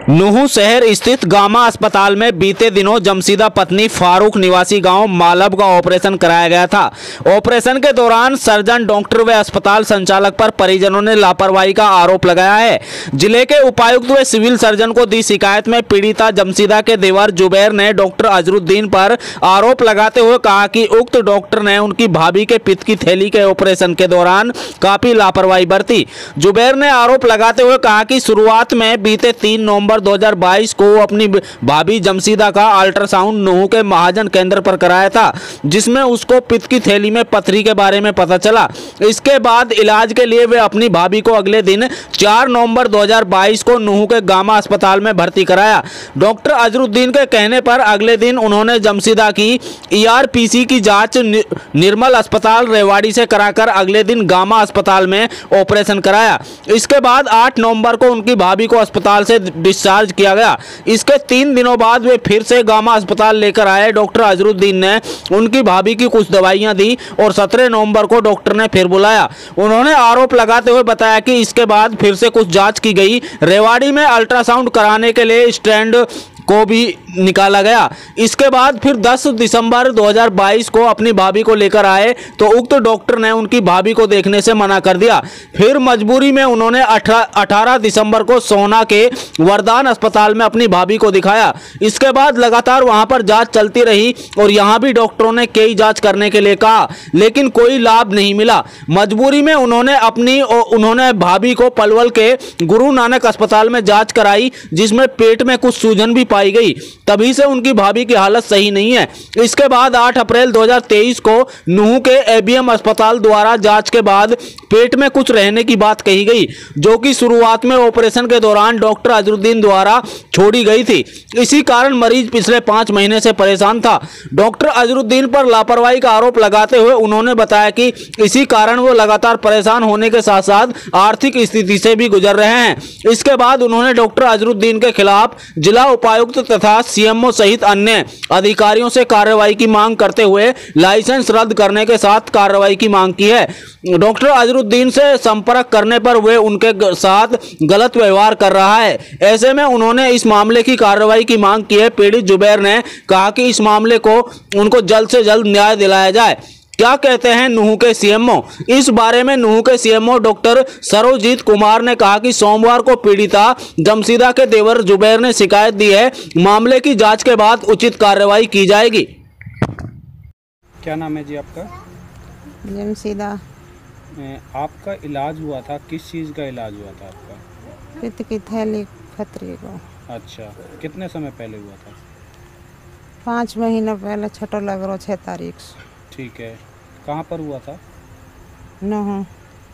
नुहू शहर स्थित गामा अस्पताल में बीते दिनों जमशीदा पत्नी फारूक निवासी गांव मालब का ऑपरेशन कराया गया था। ऑपरेशन के दौरान सर्जन, डॉक्टर व अस्पताल संचालक पर परिजनों ने लापरवाही का आरोप लगाया है। जिले के उपायुक्त व सिविल सर्जन को दी शिकायत में पीड़िता जमशीदा के देवर जुबैर ने डॉक्टर अजरुद्दीन पर आरोप लगाते हुए कहा कि उक्त डॉक्टर ने उनकी भाभी के पित्त की थैली के ऑपरेशन के दौरान काफी लापरवाही बरती। जुबैर ने आरोप लगाते हुए कहा कि शुरुआत में बीते 3 नवंबर 2022 को अपनी भाभी जमशीदा का अल्ट्रासाउंड नुहू के महाजन केंद्र पर कराया था, जिसमें उसको पित्त की थैली में पथरी के बारे में पता चला। इसके बाद इलाज के लिए वे अपनी भाभी को अगले दिन 4 नवंबर 2022 को नुहू के गामा अस्पताल में भर्ती कराया। डॉक्टर अजरुद्दीन के कहने पर अगले दिन उन्होंने जमशीदा की ERPC की जांच निर्मल अस्पताल रेवाड़ी से कराकर अगले दिन गामा अस्पताल में ऑपरेशन कराया। इसके बाद 8 नवंबर को उनकी भाभी को अस्पताल से डिस्चार्ज किया गया। इसके 3 दिनों बाद वे फिर से गामा अस्पताल लेकर आए। डॉक्टर अजरुद्दीन ने उनकी भाभी की कुछ दवाइयां दी और 17 नवंबर को डॉक्टर ने फिर बुलाया। उन्होंने आरोप लगाते हुए बताया कि इसके बाद फिर से कुछ जांच की गई। रेवाड़ी में अल्ट्रासाउंड कराने के लिए स्टैंड को भी निकाला गया। इसके बाद फिर 10 दिसंबर 2022 को अपनी भाभी को लेकर आए तो उक्त डॉक्टर ने उनकी भाभी को देखने से मना कर दिया। फिर मजबूरी में उन्होंने 18 दिसंबर को सोहना के वरदान अस्पताल में अपनी भाभी को दिखाया। इसके बाद लगातार वहां पर जांच चलती रही और यहां भी डॉक्टरों ने कई जांच करने के लिए कहा, लेकिन कोई लाभ नहीं मिला। मजबूरी में उन्होंने भाभी को पलवल के गुरु नानक अस्पताल में जांच कराई, जिसमें पेट में कुछ सूजन भी पाई गई। तभी से उनकी भाभी की हालत सही नहीं है। इसके बाद 8 अप्रैल 2023 को नुहू के ABM अस्पताल द्वारा जांच के बाद पेट में कुछ रहने की बात कही गई, जो कि शुरुआत में ऑपरेशन के दौरान डॉक्टर अजरुद्दीन द्वारा छोड़ी गई थी। इसी कारण मरीज पिछले 5 महीने से परेशान था। डॉक्टर अजरुद्दीन पर लापरवाही का आरोप लगाते हुए उन्होंने बताया कि इसी कारण वो लगातार परेशान होने के साथ साथ आर्थिक स्थिति से भी गुजर रहे हैं। इसके बाद उन्होंने डॉक्टर अजरुद्दीन के खिलाफ जिला उपायुक्त तथा CMO सहित अन्य अधिकारियों से कार्रवाई की मांग करते हुए लाइसेंस रद्द करने के साथ कार्रवाई की मांग की है। डॉक्टर अजरुद्दीन से संपर्क करने पर वे उनके साथ गलत व्यवहार कर रहा है। ऐसे में उन्होंने इस मामले की कार्रवाई की मांग की है। पीड़ित जुबैर ने कहा कि इस मामले को उनको जल्द से जल्द न्याय दिलाया जाए। क्या कहते हैं नुहू के CMO? इस बारे में नुहू के CMO डॉक्टर सरोजीत कुमार ने कहा कि सोमवार को पीड़िता जमशीदा के देवर जुबैर ने शिकायत दी है। मामले की जांच के बाद उचित कार्रवाई की जाएगी। क्या नाम है जी आपका? जमशीदा। आपका इलाज हुआ था, किस चीज़ का इलाज हुआ था आपका? पित्त की थैली पथरी को। अच्छा, कितने समय पहले हुआ था? 5 महीना पहले, छठो लग रहा 6 तारीख से। ठीक है, कहाँ पर हुआ था? नुहू।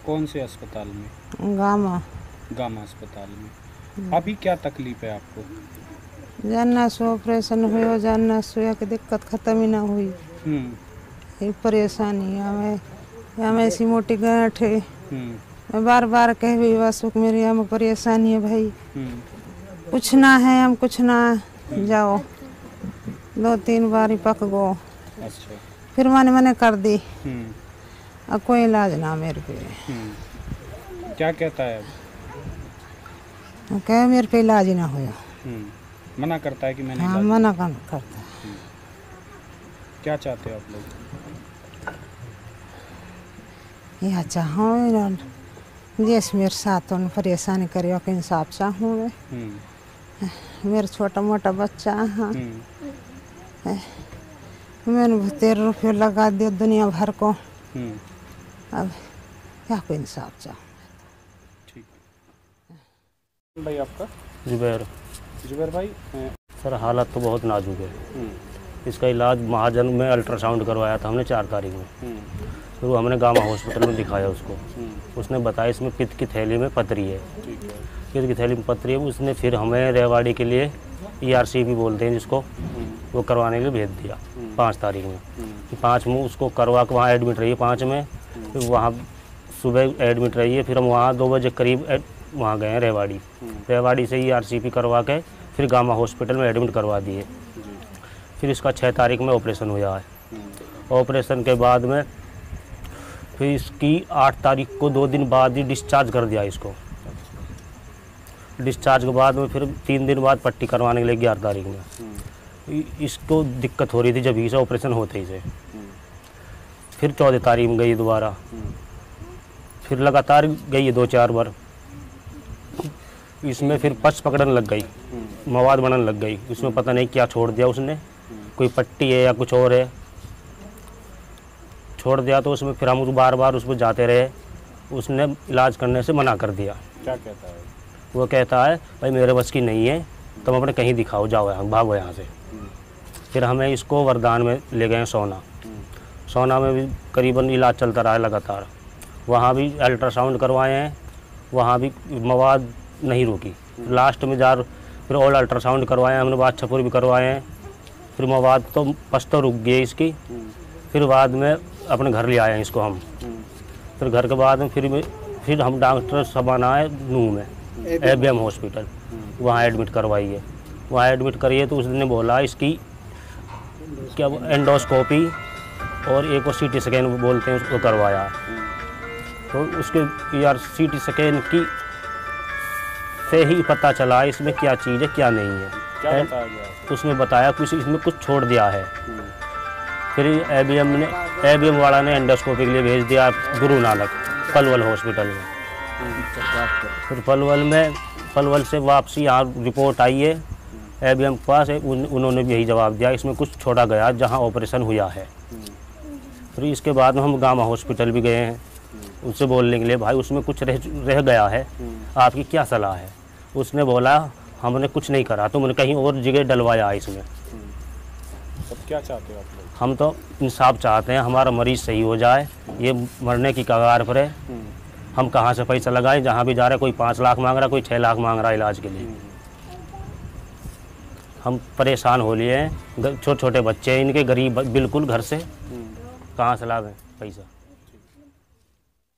कौन से अस्पताल में? गामा अस्पताल में। अभी क्या तकलीफ है आपको? जानना सो ऑपरेशन हुआ, जानना सो की दिक्कत खत्म ही ना हुई। ये परेशानी हमें ऐसी मोटी गांठ है। मैं बार बार कह भी बस मेरी हमें परेशानी है भाई, कुछ ना है, हम कुछ ना जाओ। 2-3 बार ही पक गो। अच्छा। फिर मैंने कर दी। अब कोई इलाज ना मेरे पे। क्या कहता है अब? कह मेरे पे इलाज ही ना हुआ। मना करता है कि मैंने हाँ, मना करता है। क्या चाहते हो आप लोग? यह चाहो जैसे मेरे साथ परेशानी करे के इंसाफ चाहूँ मैं। मेरा छोटा मोटा बच्चा है। मैंने 13 रुपये लगा दिया दुनिया भर को। अब क्या कोई इंसाफ चाह। ठीक भाई, आपका? जुबैर भाई। सर, हालत तो बहुत नाजुक है। इसका इलाज महाजन में अल्ट्रासाउंड करवाया था हमने 4 तारीख में। फिर वो हमने गामा हॉस्पिटल में दिखाया उसको। उसने बताया इसमें पित्त की थैली में पथरी है। पित्त की थैली में पथरी है। उसने फिर हमें रेवाड़ी के लिए ERCP बोलते हैं जिसको, वो करवाने के लिए भेज दिया 5 तारीख में। 5 में उसको करवा के वहाँ एडमिट रही है। 5 में फिर वहाँ सुबह एडमिट रही है। फिर हम वहाँ 2 बजे करीब वहाँ गए हैं रेवाड़ी से ERCP करवा के फिर गामा हॉस्पिटल में एडमिट करवा दिए। फिर इसका 6 तारीख में ऑपरेशन हुआ है। ऑपरेशन के बाद में फिर इसकी 8 तारीख को 2 दिन बाद ही डिस्चार्ज कर दिया इसको। डिस्चार्ज के बाद में फिर 3 दिन बाद पट्टी करवाने के लिए 11 तारीख में। इसको दिक्कत हो रही थी जब ही से ऑपरेशन होते ही से। फिर 14 तारीख में गई दोबारा, फिर लगातार गई 2-4 बार। इसमें फिर पस पकड़ने लग गई, मवाद बनने लग गई। उसमें पता नहीं क्या छोड़ दिया उसने, कोई पट्टी है या कुछ और है, छोड़ दिया। तो उसमें फिर हम बार बार उस पर जाते रहे, उसने इलाज करने से मना कर दिया। क्या कहता है? वो कहता है भाई मेरे बस की नहीं है, तुम अपने कहीं दिखाओ, जाओ यहाँ, भागो यहाँ से। फिर हमें इसको वरदान में ले गए सोना। सोना में भी करीबन इलाज चलता रहा है लगातार। वहाँ भी अल्ट्रासाउंड करवाए हैं, वहाँ भी मवाद नहीं रुकी। लास्ट में फिर और अल्ट्रासाउंड करवाए हैं हमने, बाद छपुर भी करवाए हैं। फिर मवाद तो पस तो रुक गई इसकी। फिर बाद में अपने घर ले आए हैं इसको हम। फिर घर के बाद में फिर हम डॉक्टर सबाना है नूह में ABM हॉस्पिटल, वहाँ एडमिट करवाइए। वहाँ एडमिट करिए तो उसने बोला इसकी क्या एंडोस्कोपी और एक वो CT स्कैन बोलते हैं उसको करवाया। तो उसके यार CT स्कैन की से ही पता चला इसमें क्या चीज़ है क्या नहीं है। क्या बताया गया? तो उसमें बताया कुछ इसमें कुछ छोड़ दिया है। फिर ABM वाला ने एंडोस्कोपी के लिए भेज दिया गुरु नानक पलवल हॉस्पिटल में। फिर पलवल से वापसी यहाँ रिपोर्ट आई है ABM के पास, उन्होंने भी यही जवाब दिया इसमें कुछ छोड़ा गया जहाँ ऑपरेशन हुआ है। फिर इसके बाद हम गामा हॉस्पिटल भी गए हैं उनसे बोलने के लिए, भाई उसमें कुछ रह गया है, आपकी क्या सलाह है? उसने बोला हमने कुछ नहीं करा, तुमने कहीं और जगह डलवाया है इसमें। अब क्या चाहते हो आप लोग? हम तो इंसाफ चाहते हैं, हमारा मरीज़ सही हो जाए, ये मरने की कगार पर है। हम कहाँ से पैसा लगाएं? जहाँ भी जा रहे कोई 5 लाख मांग रहा, कोई 6 लाख मांग रहा है इलाज के लिए। हम परेशान हो लिए हैं, छोटे छोटे बच्चे हैं इनके, गरीब बिल्कुल, घर से कहाँ से लावें पैसा।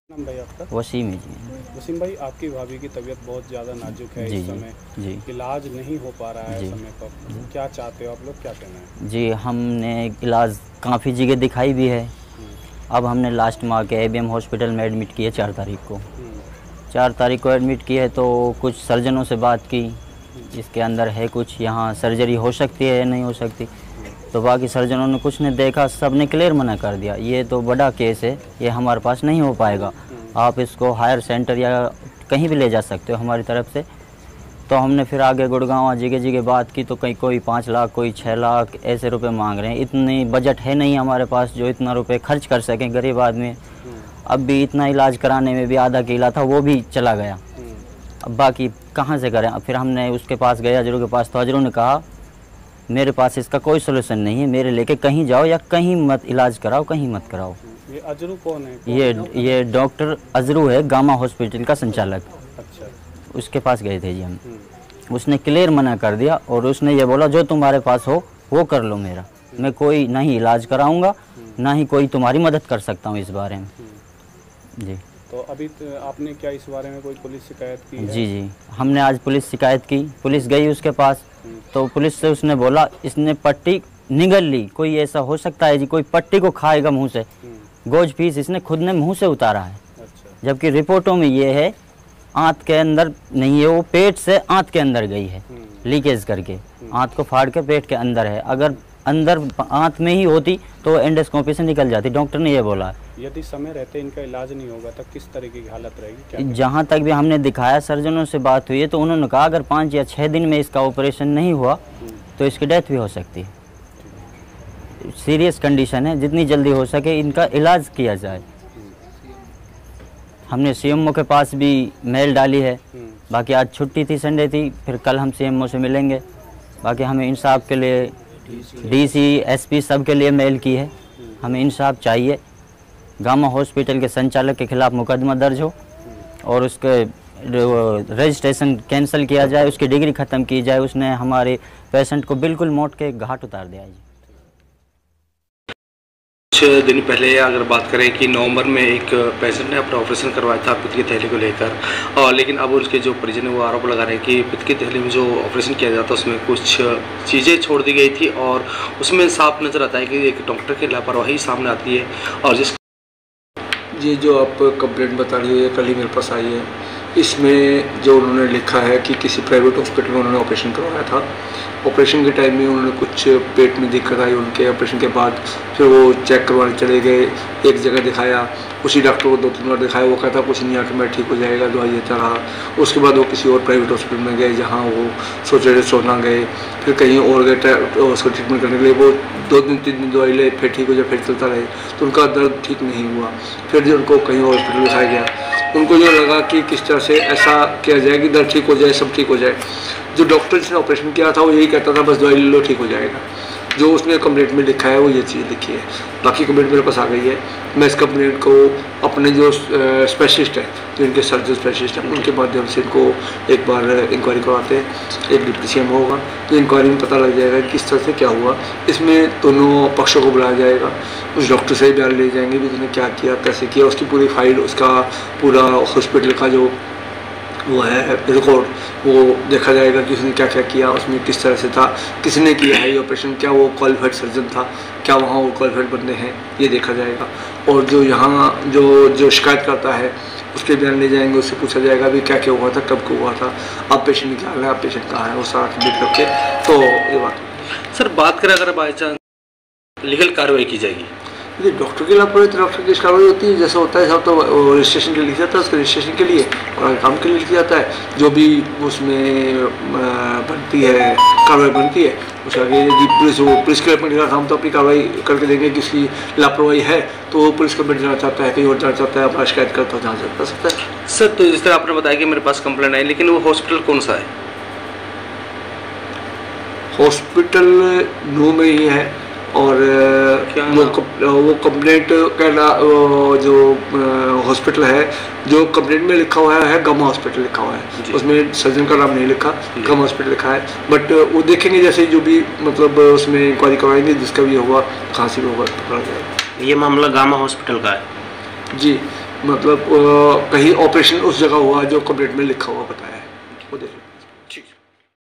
नाम भाई आपका? वसीम है जी। वसीम भाई, आपकी भाभी की तबीयत बहुत ज़्यादा नाजुक है इस समय, इलाज नहीं हो पा रहा है समय पर, क्या चाहते हो आप लोग, क्या कहना है? जी, हमने इलाज काफ़ी जगह दिखाई भी है। अब हमने लास्ट में आके ABM हॉस्पिटल में एडमिट किए 4 तारीख को। 4 तारीख को एडमिट किए तो कुछ सर्जनों से बात की, इसके अंदर है कुछ, यहाँ सर्जरी हो सकती है या नहीं हो सकती। तो बाकी सर्जनों ने कुछ ने देखा, सब ने क्लियर मना कर दिया, ये तो बड़ा केस है, ये हमारे पास नहीं हो पाएगा, आप इसको हायर सेंटर या कहीं भी ले जा सकते हो हमारी तरफ से। तो हमने फिर आगे गुड़गांव जगह जगह बात की, तो कहीं कोई 5 लाख, कोई 6 लाख ऐसे रुपए मांग रहे हैं। इतनी बजट है नहीं हमारे पास जो इतना रुपए खर्च कर सकें, गरीब आदमी। अब भी इतना इलाज कराने में भी आधा किला था, वो भी चला गया। अब बाकी कहाँ से करें? अब फिर हमने उसके पास गए, अजरू के पास, तो अजरू ने कहा मेरे पास इसका कोई सोल्यूशन नहीं है, मेरे लेके कहीं जाओ या कहीं मत इलाज कराओ, कहीं मत कराओ। ये अजरू कौन है? ये डॉक्टर अजरू है, गामा हॉस्पिटल का संचालक। अच्छा। उसके पास गए थे जी हम। उसने क्लियर मना कर दिया और उसने ये बोला जो तुम्हारे पास हो वो कर लो, मेरा मैं कोई नहीं इलाज कराऊंगा, ना ही कोई तुम्हारी मदद कर सकता हूँ इस बारे में। जी। तो अभी आपने क्या इस बारे में कोई पुलिस शिकायत की है? जी, हमने आज पुलिस शिकायत की, पुलिस गई उसके पास, तो पुलिस से उसने बोला इसने पट्टी निगल ली। कोई ऐसा हो सकता है जी, कोई पट्टी को खाएगा मुँह से? गोज पीस इसने खुद ने मुँह से उतारा है। अच्छा। जबकि रिपोर्टों में ये है आंत के अंदर नहीं है, वो पेट से आंत के अंदर गई है, लीकेज करके आंत को फाड़ के पेट के अंदर है। अगर अंदर आंत में ही होती तो एंडोस्कोपी से निकल जाती, डॉक्टर ने ये बोला। यदि समय रहते इनका इलाज नहीं होगा तो किस तरीके की हालत रहेगी, क्या? जहाँ तक भी हमने दिखाया, सर्जनों से बात हुई है तो उन्होंने कहा अगर 5 या 6 दिन में इसका ऑपरेशन नहीं हुआ तो इसकी डेथ भी हो सकती है। सीरियस कंडीशन है, जितनी जल्दी हो सके इनका इलाज किया जाए। हमने CMO के पास भी मेल डाली है, बाकी आज छुट्टी थी, संडे थी, फिर कल हम CMO से मिलेंगे। बाकी हमें इंसाफ के लिए DC SP सब के लिए मेल की है, हमें इंसाफ चाहिए। गामा हॉस्पिटल के संचालक के खिलाफ मुकदमा दर्ज हो और उसके रजिस्ट्रेशन कैंसिल किया जाए, उसकी डिग्री ख़त्म की जाए। उसने हमारे पेशेंट को बिल्कुल मौत के घाट उतार दिया है। कुछ दिन पहले अगर बात करें कि नवंबर में एक पेशेंट ने अपना ऑपरेशन करवाया था पित्त की थैली को लेकर, और लेकिन अब उसके जो परिजन है वो आरोप लगा रहे हैं कि पित्त की थैली में जो ऑपरेशन किया जाता है उसमें कुछ चीज़ें छोड़ दी गई थी, और उसमें साफ नज़र आता है कि एक डॉक्टर की लापरवाही सामने आती है। और जिस ये जो आप कंप्लेंट बता रही हो ये कल ही मेरे पास आई है, इसमें जो उन्होंने लिखा है कि किसी प्राइवेट हॉस्पिटल में उन्होंने ऑपरेशन करवाया था। ऑपरेशन के टाइम में उन्होंने कुछ पेट में दिक्कत आई उनके ऑपरेशन के बाद, फिर वो चेक करवाने चले गए, एक जगह दिखाया, उसी डॉक्टर को 2-3 बार दिखाया, वो कहता कुछ नहीं आके मैं ठीक हो जाएगा, दवाई देता रहा। उसके बाद वो किसी और प्राइवेट हॉस्पिटल में गए जहाँ वो सोच रहे सोना गए, फिर कहीं और गए उसको ट्रीटमेंट करने के लिए। वो 2-3 दिन दवाई ले, फिर ठीक हो जाए, फिर चलता रहे, तो उनका दर्द ठीक नहीं हुआ। फिर जो उनको कहीं और हॉस्पिटल दिखाया गया, उनको जो लगा कि किस तरह से ऐसा किया जाए कि दर्द ठीक हो जाए, सब ठीक हो जाए। जो डॉक्टर जिसने ऑपरेशन किया था वो यही कहता था बस दवाई ले लो ठीक हो जाएगा। जो उसने कंप्लेंट में लिखा है वो ये चीज़ लिखी है। बाकी कंप्लेंट मेरे पास आ गई है। मैं इस कंप्लेंट को अपने जो स्पेशलिस्ट हैं, जो इनके सर्जन स्पेशलिस्ट हैं, उनके माध्यम से इनको एक बार इंक्वायरी करवाते हैं। एक डिप्टी सीएम होगा, तो इंक्वायरी में पता लग जाएगा किस तरह से क्या हुआ। इसमें दोनों पक्षों को बुलाया जाएगा, उस डॉक्टर से बयान ले जाएंगे भी उसने क्या किया, कैसे किया, उसकी पूरी फाइल, उसका पूरा हॉस्पिटल का जो वो है रिकॉर्ड, वो देखा जाएगा कि उसने क्या क्या किया, उसमें किस तरह से था, किसने किया है ये ऑपरेशन, क्या वो क्वालिफाइड सर्जन था, क्या वहाँ वो क्वालिफाइड बंदे हैं, ये देखा जाएगा। और जो यहाँ जो शिकायत करता है उसके बयान ले जाएंगे, उससे पूछा जाएगा भी क्या क्या हुआ था, कब को हुआ था, अब पेशेंट क्या है, अब पेशेंट कहाँ है, वो सारा कंप्लीट करके तो ये बात। सर बात करें अगर बाई चांस लीगल कार्रवाई की जाएगी, ये डॉक्टर की लापरवाही तो डॉक्टर की कार्रवाई होती है, जैसा होता है सब तो रजिस्ट्रेशन के लिए लिखा जाता है, उसके रजिस्ट्रेशन के लिए और काम के लिए लिखा जाता है। जो भी उसमें बनती है कार्रवाई बनती है, उसके आगे यदि पुलिस के अपने काम तो अपनी कार्रवाई करके देंगे। किसी लापरवाही है तो पुलिस कंप्लेंट जाना चाहता है, कहीं और जाना चाहता है, अपना शिकायत करता जाना जा सकता है। सर तो जिस तरह आपने बताया कि मेरे पास कंप्लेंट आई, लेकिन वो हॉस्पिटल कौन सा है? हॉस्पिटल नू में ही है और वो कंप्लेंट कहना जो हॉस्पिटल है, जो कंप्लेंट में लिखा हुआ है गामा हॉस्पिटल लिखा हुआ है, उसमें सर्जन का नाम नहीं लिखा, गामा हॉस्पिटल लिखा है। बट वो देखेंगे जैसे जो भी मतलब उसमें इंक्वायरी करवाएंगे, जिसका भी होगा कहाँ से भी होगा पकड़ा जाएगा। ये मामला गामा हॉस्पिटल का है जी, मतलब कहीं ऑपरेशन उस जगह हुआ जो कंप्लेंट में लिखा हुआ बताया।